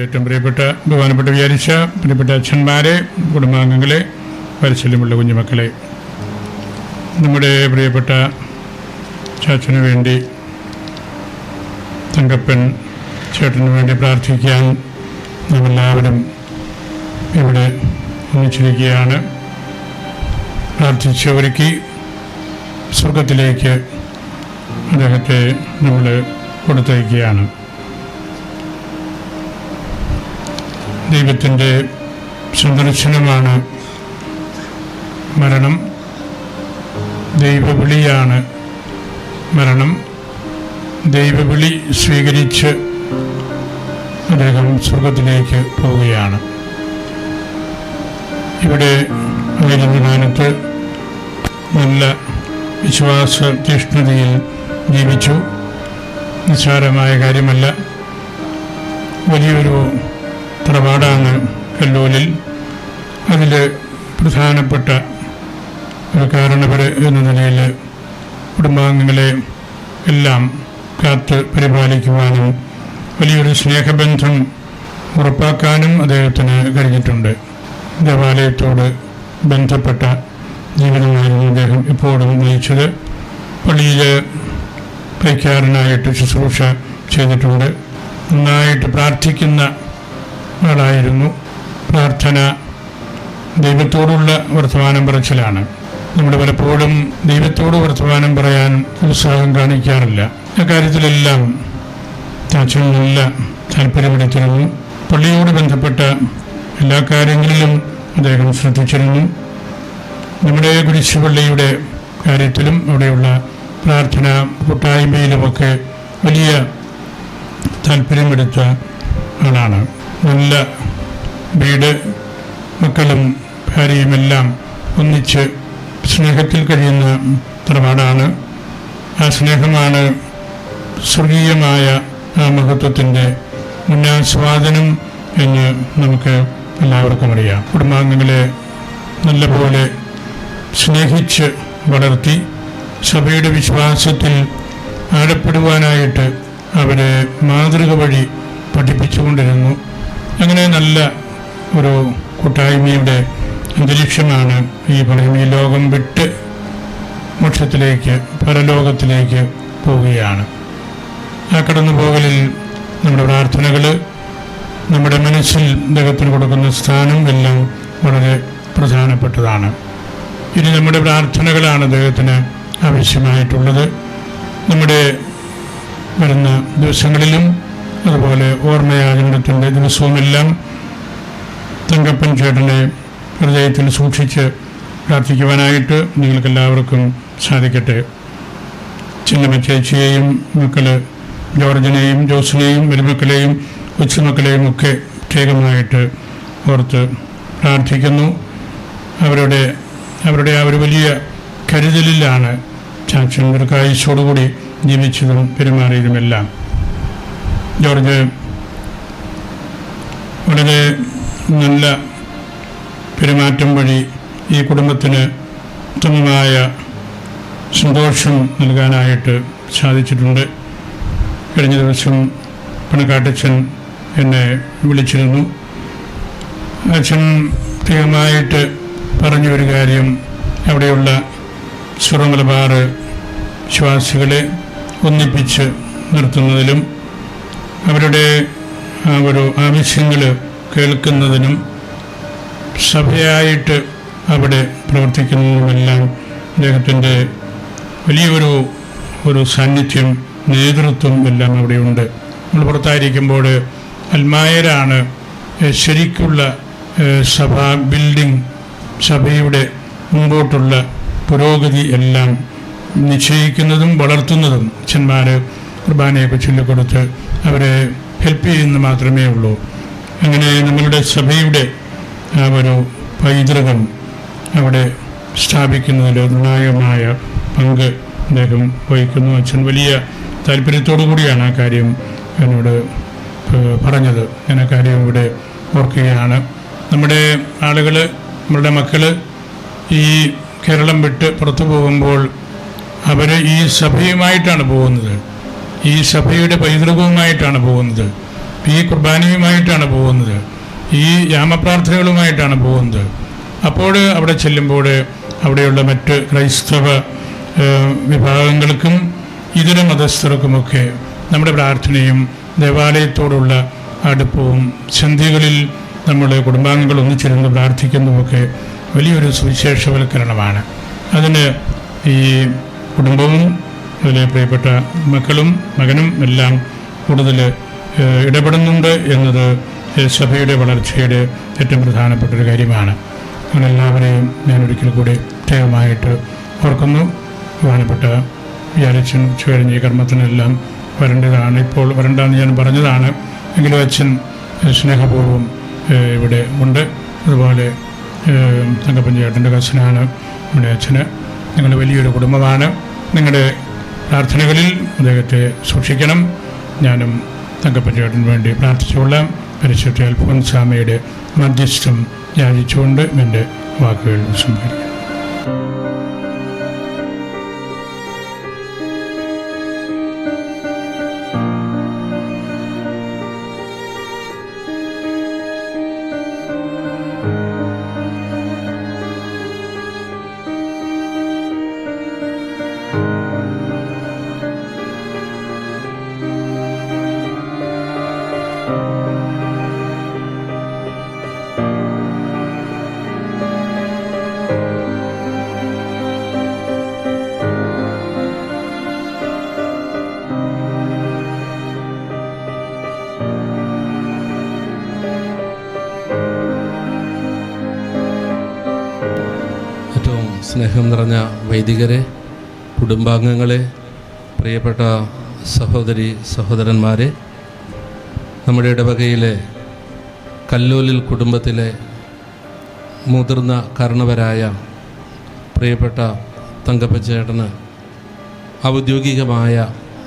എൻ്റെ ഏറ്റവും ബഹുമാനപ്പെട്ട വിചാരിച്ച പ്രിയപ്പെട്ട അച്ഛന്മാരെ, കുടുംബാംഗങ്ങളെ, വാത്സല്യമുള്ള കുഞ്ഞുമക്കളെ, നമ്മുടെ പ്രിയപ്പെട്ട ചാച്ചന് വേണ്ടി, തങ്കപ്പൻ ചേട്ടന് വേണ്ടി പ്രാർത്ഥിക്കാൻ നാം എല്ലാവരും ഇവിടെ ഒന്നിച്ചിരിക്കുകയാണ്. പ്രാർത്ഥിച്ചവർക്ക് സ്വർഗത്തിലേക്ക് അദ്ദേഹത്തെ നമ്മൾ കൊടുത്തയക്കുകയാണ്. ദൈവത്തിൻ്റെ സന്ദർശനമാണ് മരണം, ദൈവവിളിയാണ് മരണം. ദൈവവിളി സ്വീകരിച്ച് അദ്ദേഹം സ്വർഗത്തിലേക്ക് പോവുകയാണ്. ഇവിടെ ആയിരത്തിനാനത്ത് നല്ല വിശ്വാസ തീഷ്ണതയിൽ ജീവിച്ചു. നിസ്സാരമായ കാര്യമല്ല. വലിയൊരു തറവാടാണ് കല്ലൂരിൽ. അതിൽ പ്രധാനപ്പെട്ട ഒരു കാരണവർ എന്ന നിലയിൽ കുടുംബാംഗങ്ങളെ എല്ലാം കാത്ത് പരിപാലിക്കുവാനും വലിയൊരു സ്നേഹബന്ധം ഉറപ്പാക്കാനും അദ്ദേഹത്തിന് കഴിഞ്ഞിട്ടുണ്ട്. ദേവാലയത്തോട് ബന്ധപ്പെട്ട ജീവിതമായിരുന്നു അദ്ദേഹം എപ്പോഴും നയിച്ചത്. പള്ളിയിൽ പ്രഖ്യാപനായിട്ട് ശുശ്രൂഷ ചെയ്തിട്ടുണ്ട്. നന്നായിട്ട് പ്രാർത്ഥിക്കുന്ന ആളായിരുന്നു. പ്രാർത്ഥന ദൈവത്തോടുള്ള വർത്തമാനം പറച്ചിലാണ്. നമ്മൾ പലപ്പോഴും ദൈവത്തോട് വർത്തമാനം പറയാൻ ഉത്സാഹം കാണിക്കാറില്ല. അക്കാര്യത്തിലെല്ലാം ചാച്ചൻ നല്ല താല്പര്യമെടുത്തിരുന്നു. പള്ളിയോട് ബന്ധപ്പെട്ട എല്ലാ കാര്യങ്ങളിലും അദ്ദേഹം ശ്രദ്ധിച്ചിരുന്നു. നമ്മുടെ കുരിശുപള്ളിയുടെ കാര്യത്തിലും അവിടെയുള്ള പ്രാർത്ഥന കൂട്ടായ്മയിലുമൊക്കെ വലിയ താല്പര്യമെടുത്ത ആളാണ്. നല്ല വീട്, മക്കളും ഭാര്യയുമെല്ലാം ഒന്നിച്ച് സ്നേഹത്തിൽ കഴിയുന്ന തറവാടാണ്. ആ സ്നേഹമാണ് സ്വർഗീയമായ ആ മഹത്വത്തിൻ്റെ മുന്നാസ്വാദനം എന്ന് നമുക്ക് എല്ലാവർക്കും അറിയാം. കുടുംബാംഗങ്ങളെ നല്ലപോലെ സ്നേഹിച്ച് വളർത്തി സഭയുടെ വിശ്വാസത്തിൽ ആഴപ്പെടുവാനായിട്ട് അവരെ മാതൃക വഴി പഠിപ്പിച്ചുകൊണ്ടിരുന്നു. അങ്ങനെ നല്ല ഒരു കൂട്ടായ്മയുടെ അന്തരീക്ഷമാണ് ഈ പറയുന്ന ലോകം വിട്ട് മോക്ഷത്തിലേക്ക്, പരലോകത്തിലേക്ക് പോവുകയാണ്. ആ കടന്നുപോകലിൽ നമ്മുടെ പ്രാർത്ഥനകൾ, നമ്മുടെ മനസ്സിൽ ദൈവത്തിന് കൊടുക്കുന്ന സ്ഥാനം എല്ലാം വളരെ പ്രധാനപ്പെട്ടതാണ്. ഇനി നമ്മുടെ പ്രാർത്ഥനകളാണ് ദൈവത്തിന് ആവശ്യമായിട്ടുള്ളത്. നമ്മുടെ വരുന്ന ദിവസങ്ങളിലും അതുപോലെ ഓർമ്മയാചരണത്തിൻ്റെ ദിവസവുമെല്ലാം തങ്കപ്പൻ ചേട്ടനെ ഹൃദയത്തിൽ സൂക്ഷിച്ച് പ്രാർത്ഥിക്കുവാനായിട്ട് നിങ്ങൾക്കെല്ലാവർക്കും സാധിക്കട്ടെ. ചിന്നമ്മ ചേച്ചിയെയും മക്കൾ ജോർജിനെയും ജോസിനെയും മരുമക്കളെയും കൊച്ചുമക്കളെയും ഒക്കെ പ്രത്യേകമായിട്ട് ഓർത്ത് പ്രാർത്ഥിക്കുന്നു. അവരുടെ ആ ഒരു വലിയ കരുതലിലാണ് ചാച്ചൻ ദീർഘായുസ്സോടുകൂടി ജീവിച്ചതും പെരുമാറിയതുമെല്ലാം. ജോർജ് വളരെ നല്ല പെരുമാറ്റം വഴി ഈ കുടുംബത്തിന് ഉത്തമമായ സന്തോഷം നൽകാനായിട്ട് സാധിച്ചിട്ടുണ്ട്. കഴിഞ്ഞ ദിവസം പണക്കാട്ടച്ഛൻ എന്നെ വിളിച്ചിരുന്നു. അച്ഛൻ പ്രത്യേകമായിട്ട് പറഞ്ഞൊരു കാര്യം, അവിടെയുള്ള സുറമലബാർ വിശ്വാസികളെ ഒന്നിപ്പിച്ച് നിർത്തുന്നതിലും അവരുടെ ആ ഒരു ആവശ്യങ്ങൾ കേൾക്കുന്നതിനും സഭയായിട്ട് അവിടെ പ്രവർത്തിക്കുന്നതുമെല്ലാം അദ്ദേഹത്തിൻ്റെ വലിയൊരു സാന്നിധ്യം, നേതൃത്വം എല്ലാം അവിടെയുണ്ട്. നമ്മൾ പുറത്തായിരിക്കുമ്പോൾ അൽമായരാണ് ശരിക്കുള്ള സഭാ ബിൽഡിംഗ്, സഭയുടെ മുമ്പോട്ടുള്ള പുരോഗതി എല്ലാം നിശ്ചയിക്കുന്നതും വളർത്തുന്നതും. അച്ഛന്മാർ കുർബാനയൊക്കെ ചൊല്ലിക്കൊടുത്ത് അവരെ ഹെൽപ്പ് ചെയ്യുന്ന മാത്രമേ ഉള്ളൂ. അങ്ങനെ നമ്മളുടെ സഭയുടെ ആ ഒരു പൈതൃകം അവിടെ സ്ഥാപിക്കുന്നതിൽ നിർണായകമായ പങ്ക് അദ്ദേഹം വഹിക്കുന്നു. അച്ഛൻ വലിയ താല്പര്യത്തോടു കൂടിയാണ് ആ കാര്യം എന്നോട് പറഞ്ഞത്. ഞാൻ ആ കാര്യം ഇവിടെ ഓർക്കുകയാണ്. നമ്മുടെ ആളുകൾ, നമ്മളുടെ മക്കൾ ഈ കേരളം വിട്ട് പുറത്തു പോകുമ്പോൾ അവർ ഈ സഭയുമായിട്ടാണ് പോകുന്നത്, ഈ സഭയുടെ പൈതൃകവുമായിട്ടാണ് പോകുന്നത്. ഈ കുർബാനയുമായിട്ടാണ് പോകുന്നത്, ഈ യാമപ്രാർത്ഥനകളുമായിട്ടാണ് പോകുന്നത്. അപ്പോൾ അവിടെ ചെല്ലുമ്പോൾ അവിടെയുള്ള മറ്റ് ക്രൈസ്തവ വിഭാഗങ്ങൾക്കും ഇതര മതസ്ഥർക്കുമൊക്കെ നമ്മുടെ പ്രാർത്ഥനയും ദേവാലയത്തോടുള്ള അടുപ്പവും സന്ധ്യകളിൽ നമ്മുടെ കുടുംബാംഗങ്ങൾ ഒന്നിച്ചിരുന്ന് പ്രാർത്ഥിക്കുന്നതുമൊക്കെ വലിയൊരു സുവിശേഷവൽക്കരണമാണ്. അതിന് ഈ കുടുംബവും അതിലെ പ്രിയപ്പെട്ട മകനും എല്ലാം കൂടുതൽ ഇടപെടുന്നുണ്ട് എന്നത് സഭയുടെ വളർച്ചയുടെ ഏറ്റവും പ്രധാനപ്പെട്ടൊരു കാര്യമാണ്. അങ്ങനെല്ലാവരെയും ഞാനൊരിക്കൽ കൂടി പ്രത്യേകമായിട്ട് ഓർക്കുന്നു. പ്രധാനപ്പെട്ട വിചാരിച്ചൻ ഉച്ചകഴിഞ്ഞ് ഈ കർമ്മത്തിനെല്ലാം വരേണ്ടതാണ്. ഇപ്പോൾ വരണ്ടെന്ന് ഞാൻ പറഞ്ഞതാണ്, എങ്കിലും അച്ഛൻ സ്നേഹപൂർവ്വം ഇവിടെ ഉണ്ട്. അതുപോലെ തങ്കപ്പഞ്ചേട്ടൻ്റെ കസിനാണ് നമ്മുടെ അച്ഛന്. നിങ്ങളുടെ വലിയൊരു കുടുംബമാണ്. നിങ്ങളുടെ പ്രാർത്ഥനകളിൽ അദ്ദേഹത്തെ സൂക്ഷിക്കണം. ഞാനും തങ്കപ്പഞ്ചേട്ടന് വേണ്ടി പ്രാർത്ഥിച്ചുകൊള്ളാം. പരിശുദ്ധ അൽഫോൻസാമ്മയുടെ മധ്യസ്ഥം യാചിച്ചുകൊണ്ട് എൻ്റെ വാക്കുകൾ സംഭരിക്കും. സ്നേഹം നിറഞ്ഞ വൈദികരെ, കുടുംബാംഗങ്ങളെ, പ്രിയപ്പെട്ട സഹോദരി സഹോദരന്മാരെ, നമ്മുടെ ഇടവകയിലെ കല്ലോലിൽ കുടുംബത്തിലെ മുതിർന്ന കാരണവരായ പ്രിയപ്പെട്ട തങ്കപ്പച്ചേട്ടന് ഔദ്യോഗികമായ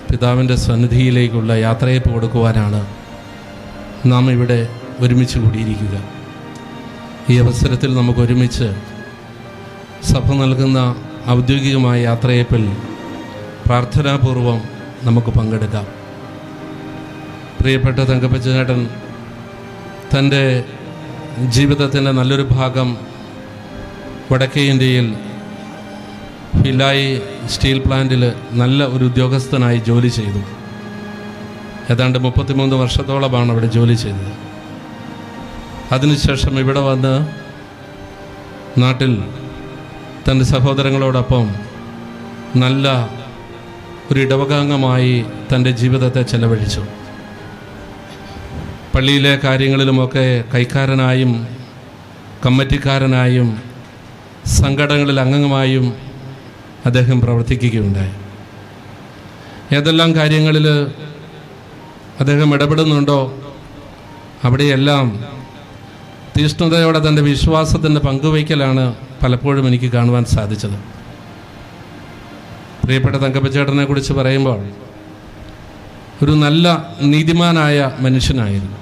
പിതാവിൻ്റെ സന്നിധിയിലേക്കുള്ള യാത്രയയപ്പ് കൊടുക്കുവാനാണ് നാം ഇവിടെ ഒരുമിച്ച് കൂടിയിരിക്കുക. ഈ അവസരത്തിൽ നമുക്കൊരുമിച്ച് സഭ നൽകുന്ന ഔദ്യോഗികമായ യാത്രയയപ്പിൽ പ്രാർത്ഥനാപൂർവം നമുക്ക് പങ്കെടുക്കാം. പ്രിയപ്പെട്ട തങ്കപ്പച്ചേട്ടൻ തൻ്റെ ജീവിതത്തിൻ്റെ നല്ലൊരു ഭാഗം വടക്കേ ഇന്ത്യയിൽ ഭിലായി സ്റ്റീൽ പ്ലാന്റിൽ നല്ല ഒരു ഉദ്യോഗസ്ഥനായി ജോലി ചെയ്തു. ഏതാണ്ട് 33 വർഷത്തോളമാണ് അവിടെ ജോലി ചെയ്തത്. അതിനുശേഷം ഇവിടെ വന്ന് നാട്ടിൽ തൻ്റെ സഹോദരങ്ങളോടൊപ്പം നല്ല ഒരു ഇടവകാംഗമായി തൻ്റെ ജീവിതത്തെ ചെലവഴിച്ചു. പള്ളിയിലെ കാര്യങ്ങളിലുമൊക്കെ കൈക്കാരനായും കമ്മിറ്റിക്കാരനായും സംഘടനകളിൽ അംഗമായും അദ്ദേഹം പ്രവർത്തിക്കുകയുണ്ടായി. ഏതെല്ലാം കാര്യങ്ങളിൽ അദ്ദേഹം ഇടപെടുന്നുണ്ടോ അവിടെയെല്ലാം തീഷ്ണതയോടെ തൻ്റെ വിശ്വാസത്തിൻ്റെ പങ്കുവയ്ക്കലാണ് പലപ്പോഴും എനിക്ക് കാണുവാൻ സാധിച്ചത്. പ്രിയപ്പെട്ട തങ്കപ്പച്ചേട്ടനെ കുറിച്ച് പറയുമ്പോൾ ഒരു നല്ല നീതിമാനായ മനുഷ്യനായിരുന്നു.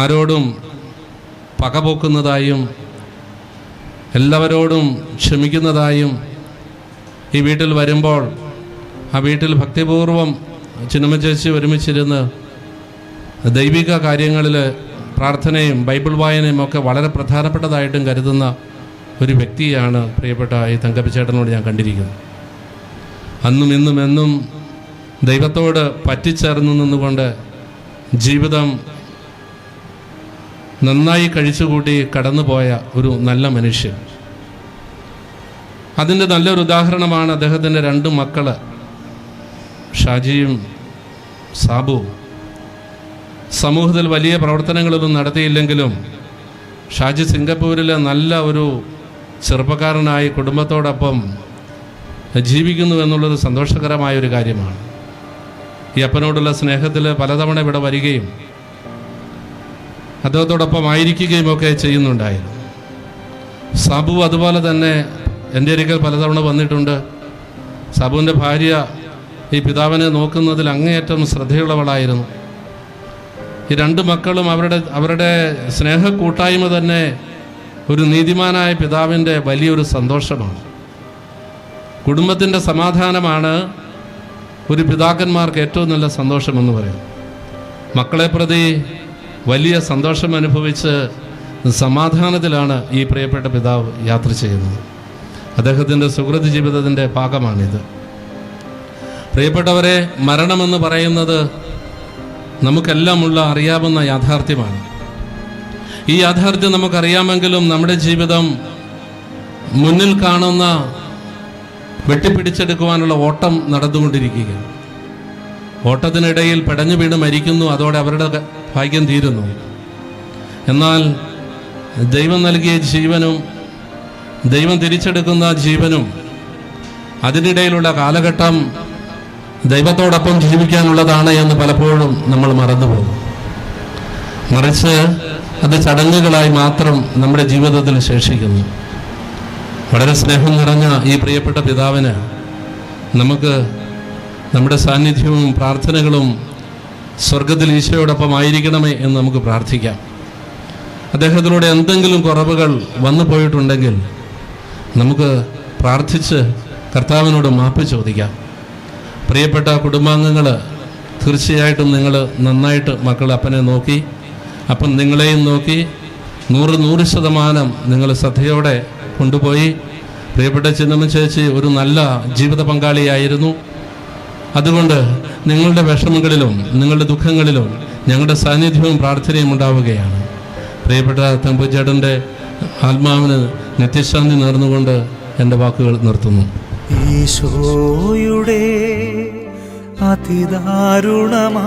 ആരോടും പകപോക്കുന്നതായും എല്ലാവരോടും ക്ഷമിക്കുന്നതായും ഈ വീട്ടിൽ വരുമ്പോൾ ആ വീട്ടിൽ ഭക്തിപൂർവം ചിന്നമ്മ ചേച്ചി ഒരുമിച്ചിരുന്ന് ദൈവിക കാര്യങ്ങളിൽ പ്രാർത്ഥനയും ബൈബിൾ വായനയും ഒക്കെ വളരെ പ്രധാനപ്പെട്ടതായിട്ടും കരുതുന്ന ഒരു വ്യക്തിയാണ് പ്രിയപ്പെട്ട ഈ തങ്കപ്പച്ചേട്ടനോട് ഞാൻ കണ്ടിരിക്കുന്നത്. അന്നും ഇന്നും എന്നും ദൈവത്തോട് പറ്റിച്ചേർന്ന് നിന്നുകൊണ്ട് ജീവിതം നന്നായി കഴിച്ചുകൂട്ടി കടന്നുപോയ ഒരു നല്ല മനുഷ്യൻ. അതിൻ്റെ നല്ലൊരു ഉദാഹരണമാണ് അദ്ദേഹത്തിൻ്റെ 2 മക്കൾ ഷാജിയും സാബുവും. സമൂഹത്തിൽ വലിയ പ്രവർത്തനങ്ങളൊന്നും നടത്തിയില്ലെങ്കിലും ഷാജി സിംഗപ്പൂരിലെ നല്ല ഒരു ചെറുപ്പക്കാരനായി കുടുംബത്തോടൊപ്പം ജീവിക്കുന്നു എന്നുള്ളത് സന്തോഷകരമായൊരു കാര്യമാണ്. ഈ അപ്പനോടുള്ള സ്നേഹത്തിൽ പലതവണ ഇവിടെ വരികയും അദ്ദേഹത്തോടൊപ്പം ആയിരിക്കുകയും ഒക്കെ ചെയ്യുന്നുണ്ടായിരുന്നു. സാബു അതുപോലെ തന്നെ എൻ്റെ ഒരിക്കൽ പലതവണ വന്നിട്ടുണ്ട്. സാബുവിൻ്റെ ഭാര്യ ഈ പിതാവിനെ നോക്കുന്നതിൽ അങ്ങേയറ്റം ശ്രദ്ധയുള്ളവളായിരുന്നു. ഈ 2 മക്കളും അവരുടെ സ്നേഹക്കൂട്ടായ്മ തന്നെ ഒരു നീതിമാനായ പിതാവിൻ്റെ വലിയൊരു സന്തോഷമാണ്. കുടുംബത്തിൻ്റെ സമാധാനമാണ് ഒരു പിതാക്കന്മാർക്ക് ഏറ്റവും നല്ല സന്തോഷമെന്ന് പറയും. മക്കളെ പ്രതി വലിയ സന്തോഷം അനുഭവിച്ച് സമാധാനത്തിലാണ് ഈ പ്രിയപ്പെട്ട പിതാവ് യാത്ര ചെയ്യുന്നത്. അദ്ദേഹത്തിൻ്റെ സുഹൃത്ത് ജീവിതത്തിൻ്റെ ഭാഗമാണിത്. പ്രിയപ്പെട്ടവരെ, മരണമെന്ന് പറയുന്നത് നമുക്കെല്ലാമുള്ള അറിയാവുന്ന യാഥാർത്ഥ്യമാണ്. ഈ യാഥാർത്ഥ്യം നമുക്കറിയാമെങ്കിലും നമ്മുടെ ജീവിതം മുന്നിൽ കാണുന്ന വെട്ടിപ്പിടിച്ചെടുക്കുവാനുള്ള ഓട്ടം നടന്നുകൊണ്ടിരിക്കുകയാണ്. ഓട്ടത്തിനിടയിൽ പെടഞ്ഞു വീണ് മരിക്കുന്നു, അതോടെ അവരുടെ ഭാഗ്യം തീരുന്നു. എന്നാൽ ദൈവം നൽകിയ ജീവനും ദൈവം തിരിച്ചെടുക്കുന്ന ജീവനും അതിനിടയിലുള്ള കാലഘട്ടം ദൈവത്തോടൊപ്പം ജീവിക്കാനുള്ളതാണ് എന്ന് പലപ്പോഴും നമ്മൾ മറന്നുപോകും. മറിച്ച് അത് ചടങ്ങുകളായി മാത്രം നമ്മുടെ ജീവിതത്തിൽ ശേഷിക്കുന്നു. വളരെ സ്നേഹം നിറഞ്ഞ ഈ പ്രിയപ്പെട്ട പിതാവിന് നമുക്ക് നമ്മുടെ സാന്നിധ്യവും പ്രാർത്ഥനകളും സ്വർഗത്തിൽ ഈശോയോടൊപ്പം ആയിരിക്കണമേ എന്ന് നമുക്ക് പ്രാർത്ഥിക്കാം. അദ്ദേഹത്തിലൂടെ എന്തെങ്കിലും കുറവുകൾ വന്നു പോയിട്ടുണ്ടെങ്കിൽ നമുക്ക് പ്രാർത്ഥിച്ച് കർത്താവിനോട് മാപ്പ് ചോദിക്കാം. പ്രിയപ്പെട്ട കുടുംബാംഗങ്ങൾ, തീർച്ചയായിട്ടും നിങ്ങൾ നന്നായിട്ട് മക്കൾ അപ്പനെ നോക്കി, അപ്പൻ നിങ്ങളെയും നോക്കി 100% നിങ്ങൾ ശ്രദ്ധയോടെ കൊണ്ടുപോയി. പ്രിയപ്പെട്ട ചിന്നമ്മ ചേച്ചി ഒരു നല്ല ജീവിത പങ്കാളിയായിരുന്നു. അതുകൊണ്ട് നിങ്ങളുടെ വിഷമങ്ങളിലും നിങ്ങളുടെ ദുഃഖങ്ങളിലും ഞങ്ങളുടെ സാന്നിധ്യവും പ്രാർത്ഥനയും ഉണ്ടാവുകയാണ്. പ്രിയപ്പെട്ട തമ്പുചേട്ടൻ്റെ ആത്മാവിന് നിത്യശാന്തി നേർന്നുകൊണ്ട് എൻ്റെ വാക്കുകൾ നിർത്തുന്നു. ഈശോയുടെ അതിദാരുണമാം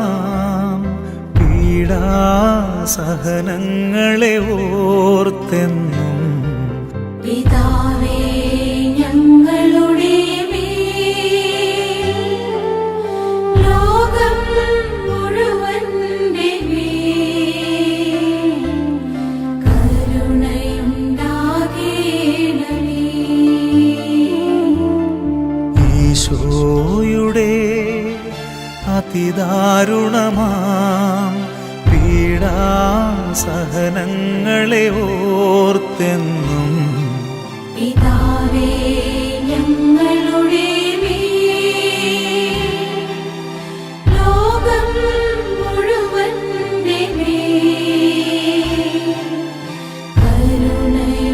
പീഡാസഹനങ്ങളെ ഓർത്തെന്നും പിതാവേ ഞങ്ങളുടെ ലോകം മുഴുവന്റെ കരുണയുണ്ടാകേണമേ. ഈശോയുടെ അതിദാരുണമാം പീഡാസഹനങ്ങളെ ഓർത്തെന്നും പിതാവേ ഞങ്ങളുടെ ലോകം മുഴുവന്റെ കരുണയുണ്ടാകേണമേ.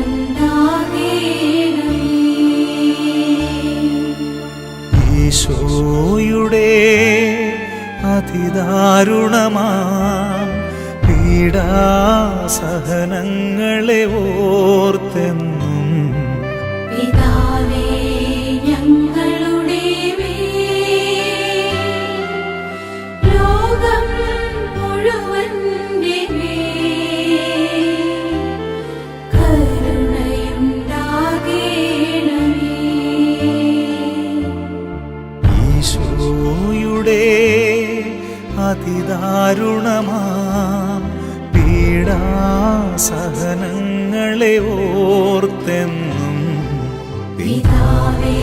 ഈശോയുടെ അതിദാരുണമാം പീഡാസഹനങ്ങളെ ഓർത്തെന്നും പിതാവേ ഞങ്ങളുടെ ലോകം മുഴുവന്റെ കരുണയുണ്ടാകേണമേ. ഈശോയുടെ അതിദാരുണമാം പീഡാസഹനങ്ങളെ ഓർത്തെന്നും പിതാവേ